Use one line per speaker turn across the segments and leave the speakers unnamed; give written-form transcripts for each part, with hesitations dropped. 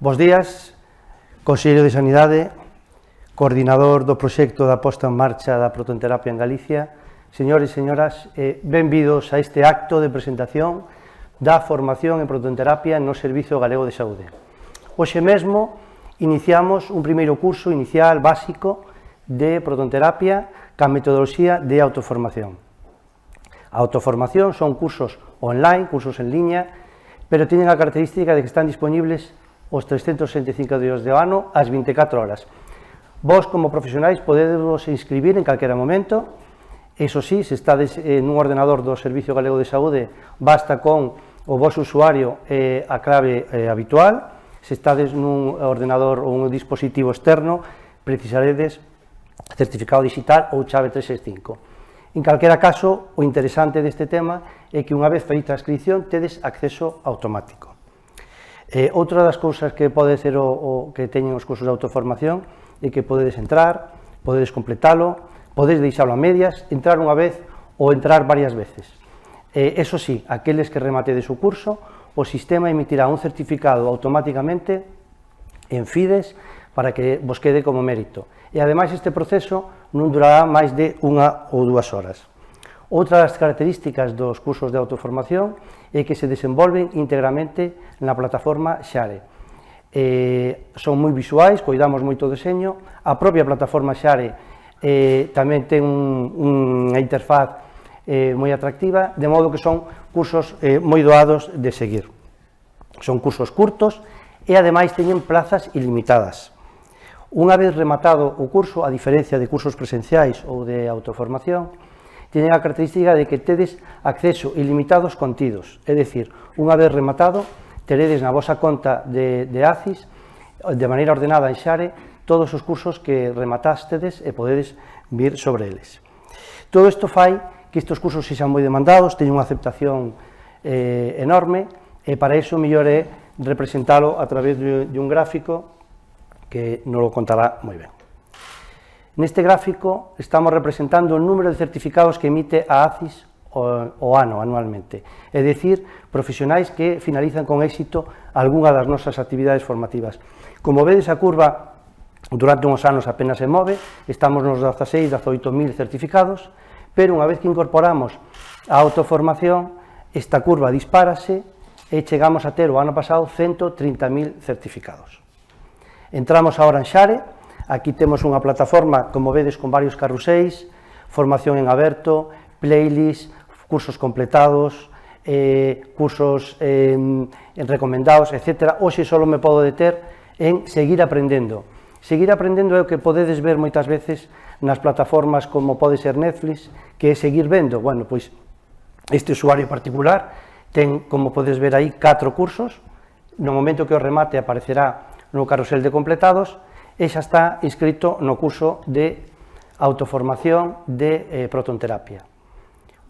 Bos días, Conselleiro de Sanidade, coordinador do proxecto da posta en marcha da protonterapia en Galicia, señores e señoras, benvidos a este acto de presentación da formación en protonterapia no Servizo Galego de Saúde. Hoxe mesmo iniciamos un primeiro curso inicial básico de protonterapia ca metodoloxía de autoformación. A autoformación son cursos online, cursos en liña, pero teñen a característica de que están disponibles os 365 días do ano ás 24 horas. Vos, como profesionais, podedevos inscribir en calquera momento. Iso sí, se estades nun ordenador do Servizo Galego de Saúde, basta con o vosso usuario e a clave habitual. Se estades nun ordenador ou un dispositivo externo, precisaredes certificado digital ou chave 365. En calquera caso, o interesante deste tema é que unha vez feita a inscripción tedes acceso automático. Outra das cousas que pode ser o que teñen os cursos de autoformación é que podedes entrar, podedes completalo, podedes deixalo a medias, entrar unha vez ou entrar varias veces. Eso sí, aqueles que rematedes o curso, o sistema emitirá un certificado automáticamente en Fides para que vos quede como mérito. E ademais este proceso non durará máis de 1 ou 2 horas. Outra das características dos cursos de autoformación é que se desenvolven íntegramente na plataforma Xare. Son moi visuais, coidamos moito o deseño, a propia plataforma Xare tamén ten unha interfaz moi atractiva, de modo que son cursos moi doados de seguir. Son cursos curtos e ademais teñen plazas ilimitadas. Unha vez rematado o curso, a diferencia de cursos presenciais ou de autoformación, teñen a característica de que tedes acceso ilimitado aos contidos, é dicir, unha vez rematado, teredes na vosa conta de ACIS, de maneira ordenada en Xare, todos os cursos que rematástedes e podedes vir sobre eles. Todo isto fai que estes cursos sexan moi demandados, teñen unha aceptación enorme, e para iso mellor é representalo a través de un gráfico que nos lo contará moi ben. Neste gráfico estamos representando o número de certificados que emite a ACIS o ano, anualmente, é dicir, profesionais que finalizan con éxito algunha das nosas actividades formativas. Como vedes, a curva durante uns anos apenas se move, estamos nos 16.000-18.000 certificados, pero unha vez que incorporamos a autoformación, esta curva dispárase e chegamos a ter o ano pasado 130.000 certificados. Entramos agora en Xare. Aquí temos unha plataforma, como vedes, con varios carruséis, formación en aberto, playlist, cursos completados, cursos recomendados, etc. Hoxe só me podo deter en seguir aprendendo. Seguir aprendendo é o que podedes ver moitas veces nas plataformas como pode ser Netflix, que é seguir vendo. Bueno, pois este usuario particular ten, como podes ver aí, 4 cursos. No momento que o remate aparecerá no carrusel de completados, e xa está inscrito no curso de autoformación de protonterapia.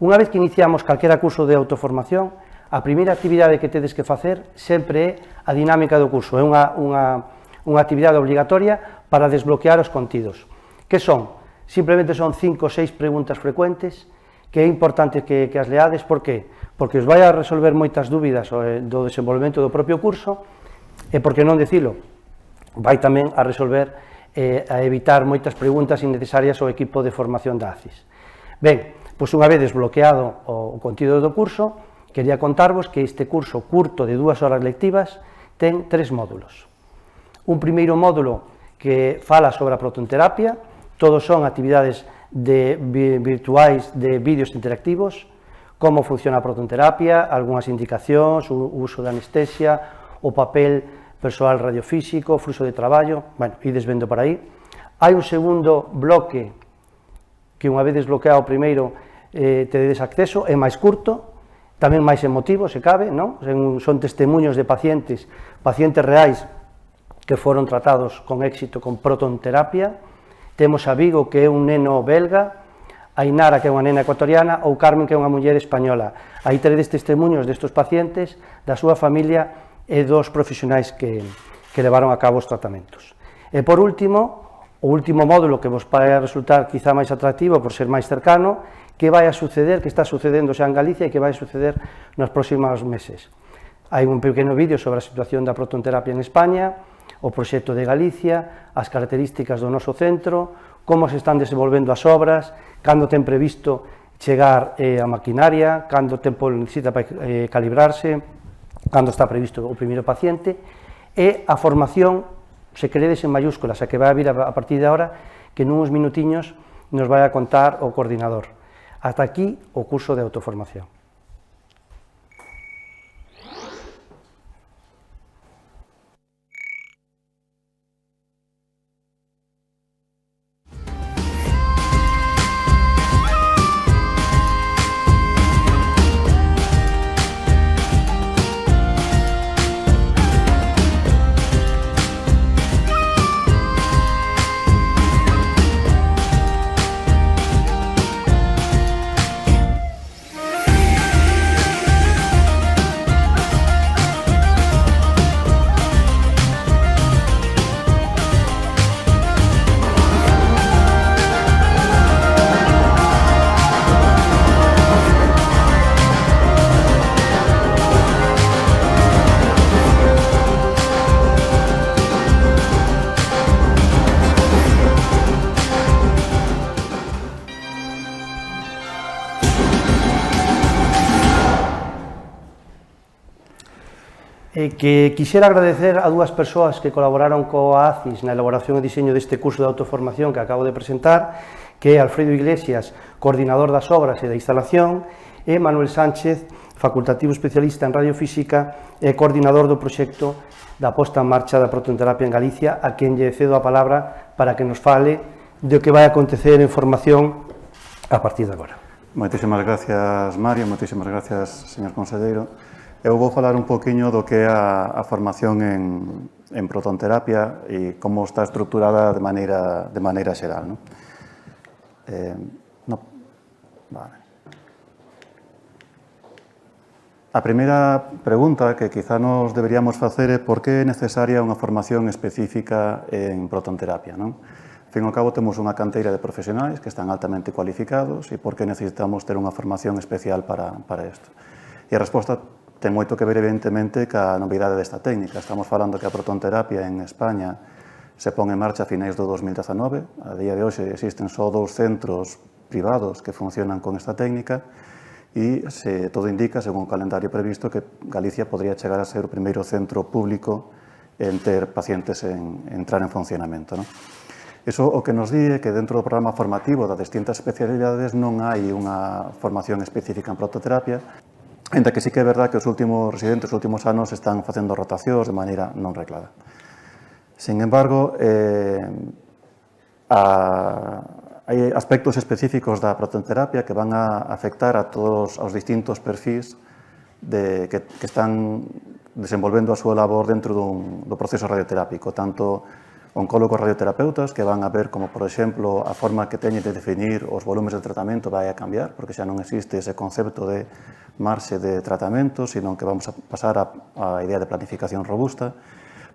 Unha vez que iniciamos calquera curso de autoformación, a primeira actividade que tedes que facer sempre é a dinámica do curso. É unha actividade obligatoria para desbloquear os contidos. Que son? Simplemente son 5 ou 6 preguntas frecuentes que é importante que as leades. Por qué? Porque os vai a resolver moitas dúbidas do desenvolvemento do propio curso, e por que non dicilo? Vai tamén a resolver a evitar moitas preguntas innecesarias ao equipo de formación da ACIS. Ben, pois unha vez desbloqueado o contido do curso, quería contarvos que este curso curto de 2 horas lectivas ten 3 módulos. Un primeiro módulo que fala sobre a protonterapia, todos son actividades virtuais de vídeos interactivos, como funciona a protonterapia, algunhas indicacións, o uso da anestesia, o papel persoal radiofísico, fluxo de traballo, bueno, ides vendo por aí. Hai un segundo bloque que unha vez desbloqueado o primeiro tedes acceso, é máis curto, tamén máis emotivo, se cabe, non? Son testemunhos de pacientes reais que foron tratados con éxito con protonterapia. Temos a Vigo, que é un neno belga, a Inara, que é unha nena ecuatoriana, ou Carmen, que é unha muller española. Aí teredes testemunhos destes pacientes, da súa familia e dos profesionais que levaron a cabo os tratamentos. E por último, o último módulo que vos vai a resultar quizá máis atractivo por ser máis cercano, que vai a suceder, que está sucedendo xa en Galicia e que vai a suceder nos próximos meses. Hai un pequeno vídeo sobre a situación da protonterapia en España, o proxecto de Galicia, as características do noso centro, como se están desenvolvendo as obras, cando ten previsto chegar a maquinaria, cando tempo necesita para calibrarse, cando está previsto o primeiro paciente, e a formación, se queredes en mayúsculas, a que vai a vir a partir de ahora, que nuns minutiños nos vai a contar o coordinador. Hasta aquí o curso de autoformación. Que quixera agradecer a dúas persoas que colaboraron coa ACIS na elaboración e diseño deste curso de autoformación que acabo de presentar, que é Alfredo Iglesias, coordinador das obras e da instalación, e Manuel Sánchez, facultativo especialista en radiofísica e coordinador do proxecto da posta en marcha da protonterapia en Galicia, a quen lle cedo a palabra para que nos fale do que vai acontecer en formación a partir de agora.
Moitísimas gracias, Mario, moitísimas gracias, señor conselleiro. Eu vou falar un poquinho do que é a formación en protonterapia e como está estructurada de maneira xeral. ¿No? Vale. A primeira pregunta que quizá nos deberíamos facer é por que é necesaria unha formación específica en protonterapia. Non? Ao fin e ao cabo, temos unha canteira de profesionais que están altamente cualificados e por que necesitamos ter unha formación especial para isto. E a resposta ten moito que ver, evidentemente, ca novidade desta técnica. Estamos falando que a protonterapia en España se pon en marcha a finais do 2019. A día de hoxe existen só 2 centros privados que funcionan con esta técnica e todo indica, según o calendario previsto, que Galicia podría chegar a ser o primeiro centro público en ter pacientes en entrar en funcionamento. ¿No? Iso o que nos di é que dentro do programa formativo das distintas especialidades non hai unha formación específica en prototerapia, ainda que sí que é verdad que os últimos residentes, os últimos anos, están facendo rotacións de maneira non reglada. Sin embargo, hai aspectos específicos da protonterapia que van a afectar a todos os distintos perfis que están desenvolvendo a súa labor dentro do proceso radioterápico, tanto oncólogos radioterapeutas que van a ver como, por exemplo, a forma que teñen de definir os volumes de tratamento vai a cambiar, porque xa non existe ese concepto de marxe de tratamento, sino que vamos a pasar a idea de planificación robusta.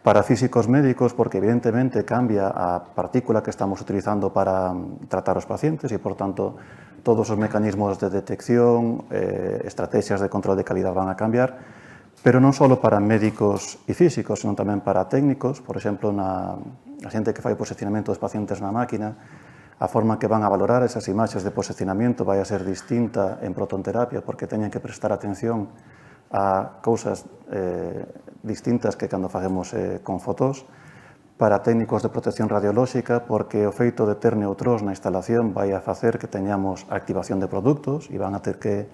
Para físicos médicos, porque evidentemente cambia a partícula que estamos utilizando para tratar os pacientes e, por tanto, todos os mecanismos de detección, estrategias de control de calidad van a cambiar, pero non só para médicos e físicos, senón tamén para técnicos. Por exemplo, a xente que fai o posicionamento dos pacientes na máquina, a forma que van a valorar esas imaxes de posicionamento vai a ser distinta en protonterapia, porque teñen que prestar atención a cousas distintas que cando facemos con fotos. Para técnicos de protección radiolóxica, porque o feito de ter neutróns na instalación vai a facer que teñamos activación de produtos e van a ter que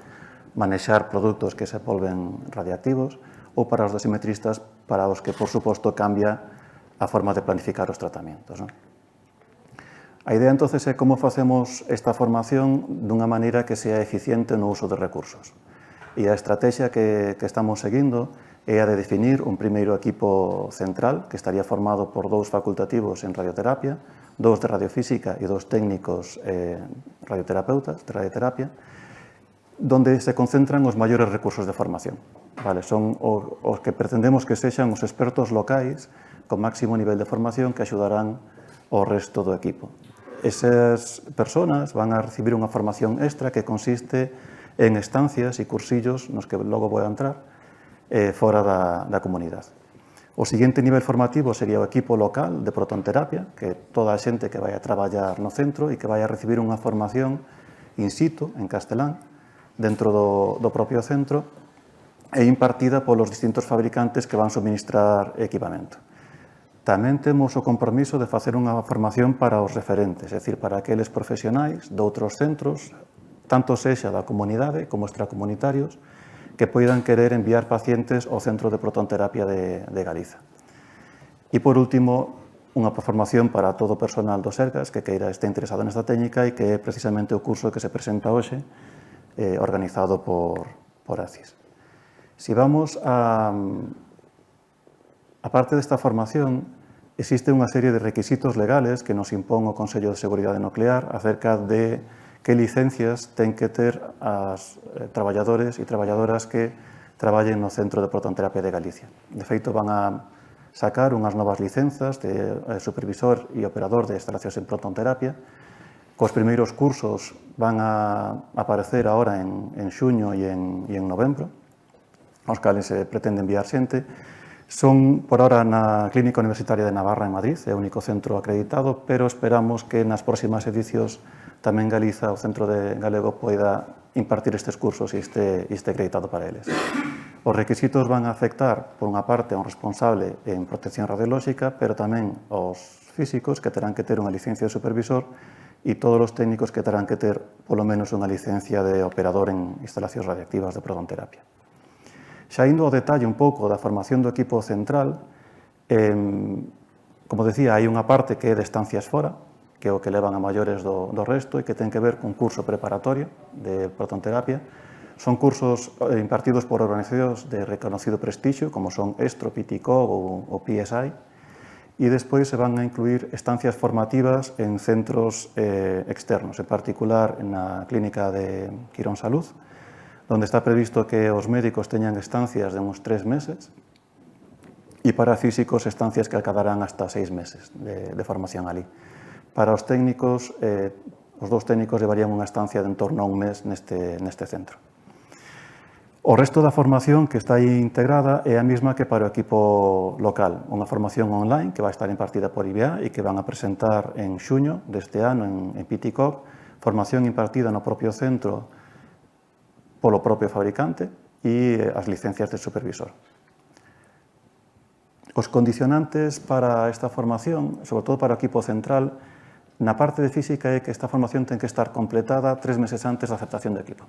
manexar produtos que se volven radiactivos, ou para os dosimetristas, para os que, por suposto, cambia a forma de planificar os tratamentos. ¿No? A idea, entonces, é como facemos esta formación dunha maneira que sea eficiente no uso de recursos. E a estrategia que estamos seguindo é a de definir un primeiro equipo central que estaría formado por 2 facultativos en radioterapia, 2 de radiofísica e 2 técnicos radioterapeutas de radioterapia, donde se concentran os maiores recursos de formación. Vale, son os que pretendemos que sexan os expertos locais con máximo nivel de formación que axudarán ao resto do equipo. Esas personas van a recibir unha formación extra que consiste en estancias e cursillos nos que logo vou a entrar, fora da comunidade. O seguinte nivel formativo sería o equipo local de protonterapia, que é toda a xente que vai a traballar no centro e que vai a recibir unha formación in situ, en castelán, dentro do propio centro, e impartida polos distintos fabricantes que van suministrar equipamento. Tamén temos o compromiso de facer unha formación para os referentes, é dicir, para aqueles profesionais de outros centros, tanto sexa da comunidade como extracomunitarios, que poidan querer enviar pacientes ao Centro de Protonterapia de Galiza. E, por último, unha formación para todo o personal do Sergas que queira este interesado nesta técnica e que é precisamente o curso que se presenta hoxe, organizado por ACIS. Si vamos a parte desta formación, existe unha serie de requisitos legales que nos impón o Consello de Seguridade Nuclear acerca de que licencias ten que ter as traballadores e traballadoras que traballen no Centro de Protonterapia de Galicia. De feito, van a sacar unhas novas licenzas de supervisor e operador de instalacións en protonterapia. Cos primeiros cursos van a aparecer agora en xuño e en novembro, aos cales se pretende enviar xente. Son, por ahora, na Clínica Universitaria de Navarra, en Madrid, é o único centro acreditado, pero esperamos que nas próximas edicións tamén Galiza, o Centro Galego, poida impartir estes cursos e este acreditado para eles. Os requisitos van a afectar, por unha parte, a un responsable en protección radiolóxica, pero tamén aos físicos, que terán que ter unha licencia de supervisor, e todos os técnicos que terán que ter, polo menos, unha licencia de operador en instalacións radiactivas de protonterapia. Xa indo ao detalle un pouco da formación do equipo central, como decía, hai unha parte que é de estancias fora, que é o que levan a maiores do resto e que ten que ver con curso preparatorio de protonterapia. Son cursos impartidos por organizacións de reconocido prestixio, como son ESTRO, PITICOG ou PSI, e despois se van a incluir estancias formativas en centros externos, en particular na clínica de Quirón Salud, onde está previsto que os médicos teñan estancias de uns 3 meses e para físicos estancias que acadarán hasta 6 meses de formación ali. Para os técnicos, os dous técnicos levarían unha estancia de en torno a un mes neste centro. O resto da formación que está aí integrada é a mesma que para o equipo local, unha formación online que vai estar impartida por IBA e que van a presentar en xuño deste ano en PITICOG, formación impartida no propio centro polo propio fabricante e as licencias de supervisor. Os condicionantes para esta formación, sobre todo para o equipo central, na parte de física é que esta formación ten que estar completada 3 meses antes da aceptación do equipo.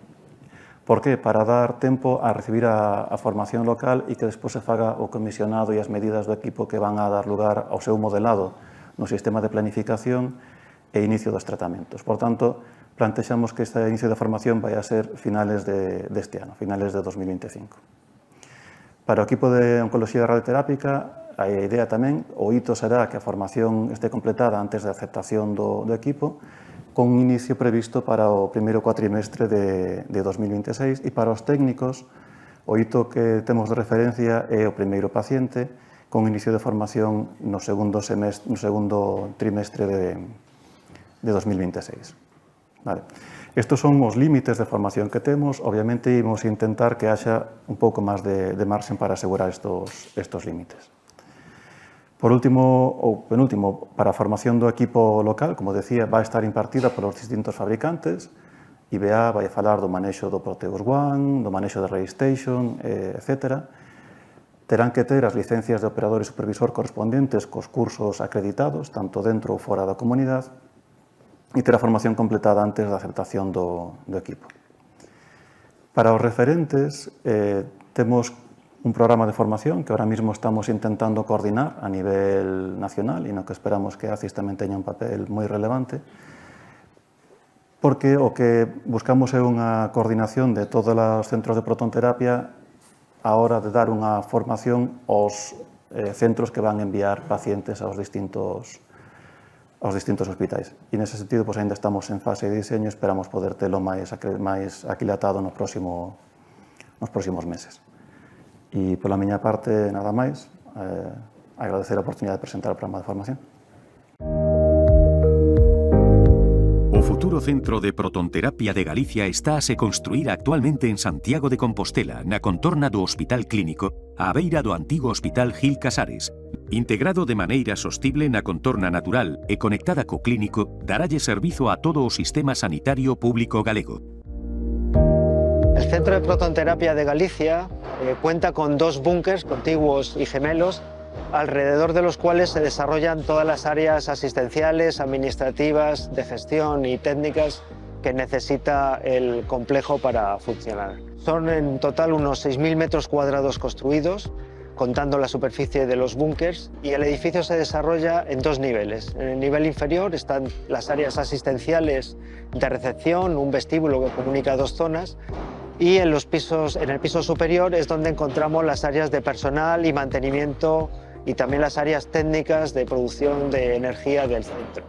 Por que? Para dar tempo a recibir a formación local e que despois se faga o comisionado e as medidas do equipo que van a dar lugar ao seu modelado no sistema de planificación e inicio dos tratamentos. Por tanto, plantexamos que este inicio de formación vai a ser finales deste ano, finales de 2025. Para o equipo de Oncoloxía Radioterápica, a idea tamén, o hito será que a formación este completada antes da aceptación do equipo, con un inicio previsto para o primeiro cuatrimestre de 2026, e para os técnicos, o hito que temos de referencia é o primeiro paciente, con inicio de formación no segundo trimestre de 2026. Vale. Estos son os límites de formación que temos. Obviamente, imos intentar que haxa un pouco máis de marxen para asegurar estos límites. Por último, ou penúltimo, para a formación do equipo local, como decía, vai estar impartida polos distintos fabricantes. IBA vai falar do manexo do Proteus One, do manexo da RayStation, etc. Terán que ter as licencias de operador e supervisor correspondentes cos cursos acreditados, tanto dentro ou fora da comunidade, e ter a formación completada antes da aceptación do equipo. Para os referentes, temos un programa de formación que ahora mismo estamos intentando coordinar a nivel nacional e no que esperamos que ACIS tamén teña un papel moi relevante, porque o que buscamos é unha coordinación de todos os centros de protonterapia a hora de dar unha formación aos centros que van enviar pacientes aos distintos hospitais. E nese sentido, ainda estamos en fase de diseño e esperamos poder telo máis aquilatado nos próximos meses. E, pola miña parte, nada máis, agradecer a oportunidade de presentar o programa de formación.
O futuro futuro centro de protonterapia de Galicia está a se construir actualmente en Santiago de Compostela, na contorna do Hospital Clínico, á beira do antigo Hospital Gil Casares. Integrado de maneira sostible na contorna natural e conectada co clínico, daralle servizo a todo o sistema sanitario público galego.
El Centro de Protonterapia de Galicia cuenta con 2 búnkers contiguos y gemelos, alrededor de los cuales se desarrollan todas las áreas asistenciales, administrativas, de gestión y técnicas que necesita el complejo para funcionar. Son en total unos 6.000 metros cuadrados construidos, contando la superficie de los búnkers, y el edificio se desarrolla en 2 niveles. En el nivel inferior están las áreas asistenciales de recepción, un vestíbulo que comunica 2 zonas, y en el piso superior es donde encontramos las áreas de personal y mantenimiento y también las áreas técnicas de producción de energía del centro.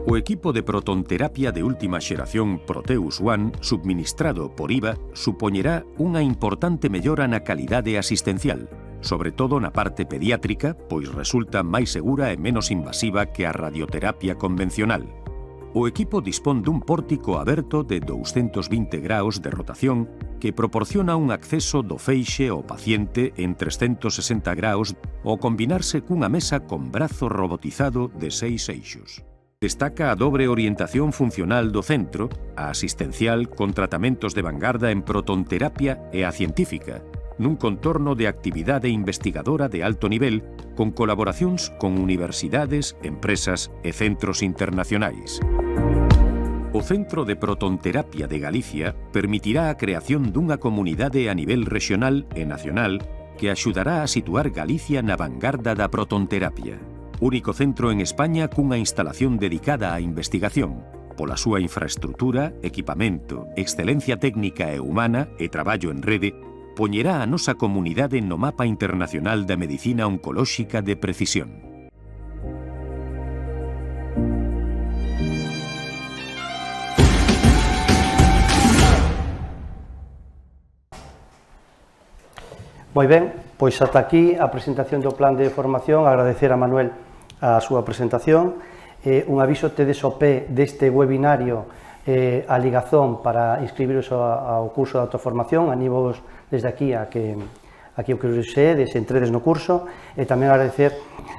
O equipo de protonterapia de última xeración Proteus One, subministrado por IVA, supoñerá unha importante mellora na calidade asistencial, sobre todo na parte pediátrica, pois resulta máis segura e menos invasiva que a radioterapia convencional. O equipo dispón dun pórtico aberto de 220 graus de rotación que proporciona un acceso do feixe ao paciente en 360 graus ao combinarse cunha mesa con brazo robotizado de 6 eixos. Destaca a dobre orientación funcional do centro, a asistencial con tratamentos de vanguarda en protonterapia e a científica, nun contorno de actividade investigadora de alto nivel con colaboracións con universidades, empresas e centros internacionais. O Centro de Protonterapia de Galicia permitirá a creación dunha comunidade a nivel rexional e nacional que axudará a situar Galicia na vanguarda da protonterapia. Único centro en España cunha instalación dedicada á investigación, pola súa infraestrutura, equipamento, excelencia técnica e humana e traballo en rede, poñerá a nosa comunidade no mapa internacional da medicina oncolóxica de precisión.
Moi ben, pois ata aquí a presentación do plan de formación. Agradecer a Manuel a súa presentación. Un aviso, tedes ao pé deste webinario a ligazón para inscribiros ao curso de autoformación. Animos desde aquí a que o que os sedes, entredes no curso, e tamén agradecer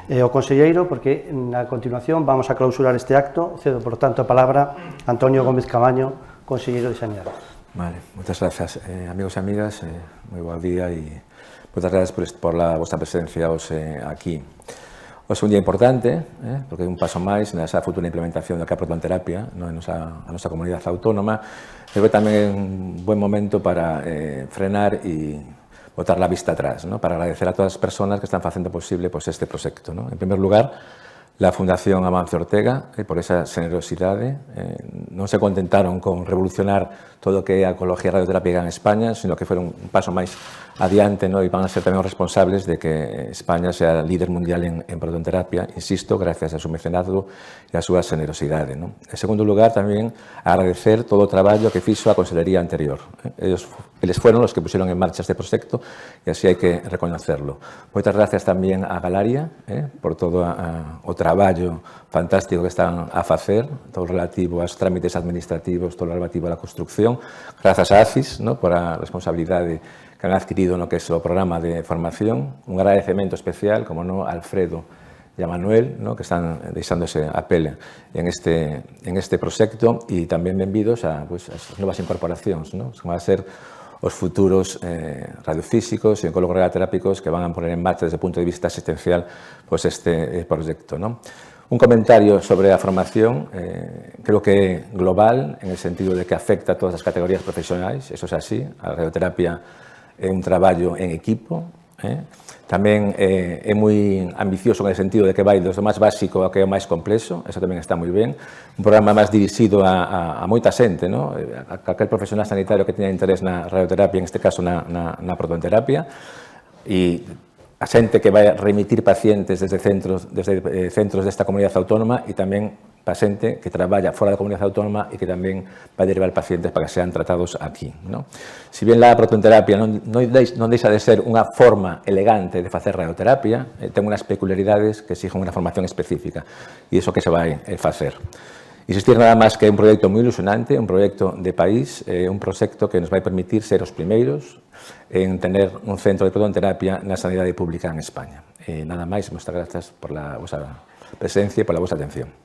ao conselleiro, porque na continuación vamos a clausurar este acto. Cedo, por tanto, a palabra a Antonio Gómez Camaño, conselleiro de Sanidade.
Vale, muchas gracias, amigos e amigas, moi bo día e moitas gracias por la vosa presencia aquí. Hoxe é un día importante, porque é un paso máis nesa futura implementación da protonterapia a nosa comunidade autónoma, pero tamén é un buen momento para frenar e botar la vista atrás, para agradecer a todas as persoas que están facendo posible este proxecto. En primer lugar, la Fundación Amancio Ortega, por esa generosidade, non se contentaron con revolucionar todo o que é a oncología radioterapia en España, sino que foron un paso máis adiante, e van a ser tamén os responsables de que España sea líder mundial en protonterapia, insisto, gracias a su mecenazgo e a súa generosidade. En segundo lugar, tamén agradecer todo o traballo que fixo a Consellería anterior. Eles fueron os que puseron en marcha este proxecto e así hai que reconocerlo. Moitas gracias tamén a Galaria por todo o traballo fantástico que están a facer, todo relativo aos trámites administrativos, todo relativo á construcción. Grazas a ACIS por a responsabilidade que han adquirido no que é o programa de formación. Un agradecemento especial, como no, a Alfredo e a Manuel, que están deixándose a pele en este proxecto, e tamén benvidos a as novas incorporacións, que van a ser os futuros radiofísicos e oncólogos radioterápicos que van a poner en marcha desde o punto de vista asistencial este proxecto. Un comentario sobre a formación, creo que é global, en el sentido de que afecta a todas as categorías profesionais, eso é así, a radioterapia é un traballo en equipo, tamén é moi ambicioso en el sentido de que vai do máis básico ao que é o máis complexo, eso tamén está moi ben, un programa máis dirixido a moita xente, a calquer profesional sanitario que teña interés na radioterapia, en este caso na protonterapia, e a xente que vai remitir pacientes desde centros desta comunidade autónoma e tamén para xente que traballa fora da comunidade autónoma e que tamén vai derivar pacientes para que sean tratados aquí. ¿no? Si bien a protonterapia non deixa de ser unha forma elegante de facer radioterapia, ten unhas peculiaridades que exigen unha formación específica e iso que se vai facer. Insistir nada máis que é un proxecto moi ilusionante, un proxecto de país, un proxecto que nos vai permitir ser os primeiros en tener un centro de protonterapia na sanidade pública en España. Nada máis, moitas grazas por a vosa presencia e por a vosa atención.